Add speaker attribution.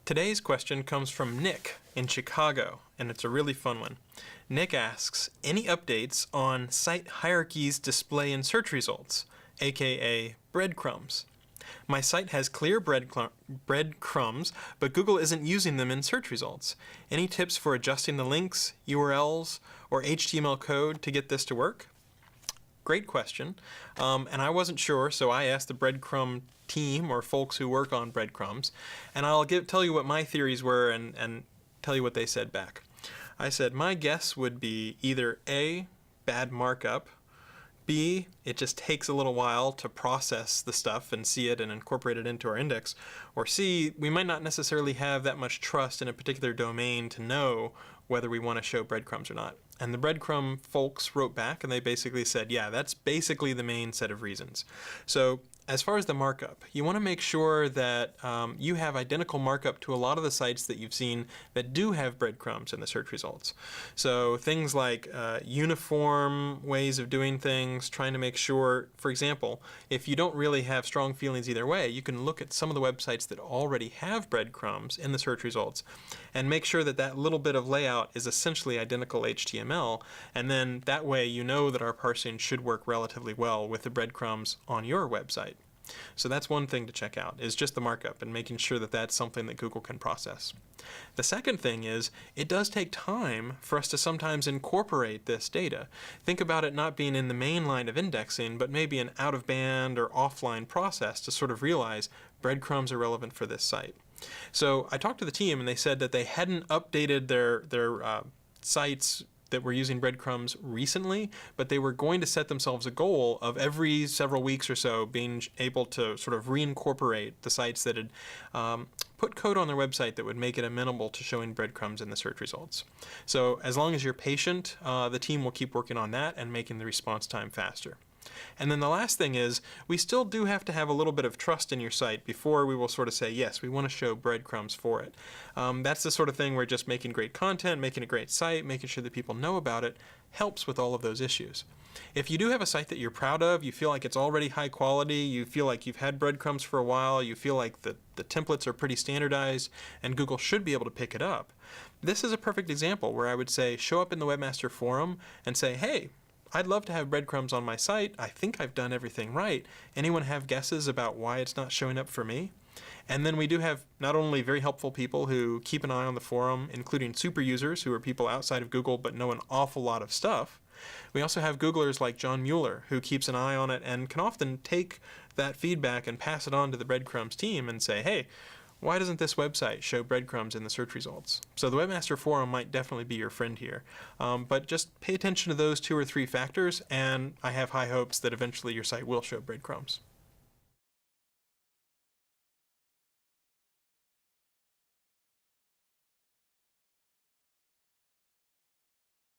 Speaker 1: Today's question comes from Nick in Chicago, and it's a really fun one. Nick asks, any updates on site hierarchies display in search results, aka breadcrumbs? My site has clear breadcrumbs, but Google isn't using them in search results. Any tips for adjusting the links, URLs, or HTML code to get this to work? Great question. And I wasn't sure, so I asked the breadcrumb team or folks who work on breadcrumbs, and I'll tell you what my theories were and tell you what they said back. I said my guess would be either A, bad markup, B, it just takes a little while to process the stuff and see it and incorporate it into our index, or C, we might not necessarily have that much trust in a particular domain to know whether we want to show breadcrumbs or not. And the breadcrumb folks wrote back and they basically said, yeah, that's basically the main set of reasons. So as far as the markup, you want to make sure that you have identical markup to a lot of the sites that you've seen that do have breadcrumbs in the search results. So things like uniform ways of doing things, trying to make sure, for example, if you don't really have strong feelings either way, you can look at some of the websites that already have breadcrumbs in the search results and make sure that that little bit of layout is essentially identical HTML, and then that way you know that our parsing should work relatively well with the breadcrumbs on your website. So that's one thing to check out, is just the markup and making sure that that's something that Google can process. The second thing is, it does take time for us to sometimes incorporate this data. Think about it not being in the main line of indexing, but maybe an out-of-band or offline process to sort of realize breadcrumbs are relevant for this site. So I talked to the team and they said that they hadn't updated their sites that were using breadcrumbs recently, but they were going to set themselves a goal of every several weeks or so being able to sort of reincorporate the sites that had put code on their website that would make it amenable to showing breadcrumbs in the search results. So as long as you're patient, the team will keep working on that and making the response time faster. And then the last thing is, we still do have to have a little bit of trust in your site before we will sort of say, yes, we want to show breadcrumbs for it. That's the sort of thing where just making great content, making a great site, making sure that people know about it, helps with all of those issues. If you do have a site that you're proud of, you feel like it's already high quality, you feel like you've had breadcrumbs for a while, you feel like the templates are pretty standardized, and Google should be able to pick it up, this is a perfect example where I would say, show up in the Webmaster Forum and say, hey, I'd love to have breadcrumbs on my site. I think I've done everything right. Anyone have guesses about why it's not showing up for me? And then we do have not only very helpful people who keep an eye on the forum, including super users who are people outside of Google but know an awful lot of stuff. We also have Googlers like John Mueller who keeps an eye on it and can often take that feedback and pass it on to the breadcrumbs team and say, hey, why doesn't this website show breadcrumbs in the search results? So the Webmaster Forum might definitely be your friend here. But just pay attention to those 2 or 3 factors, and I have high hopes that eventually your site will show breadcrumbs.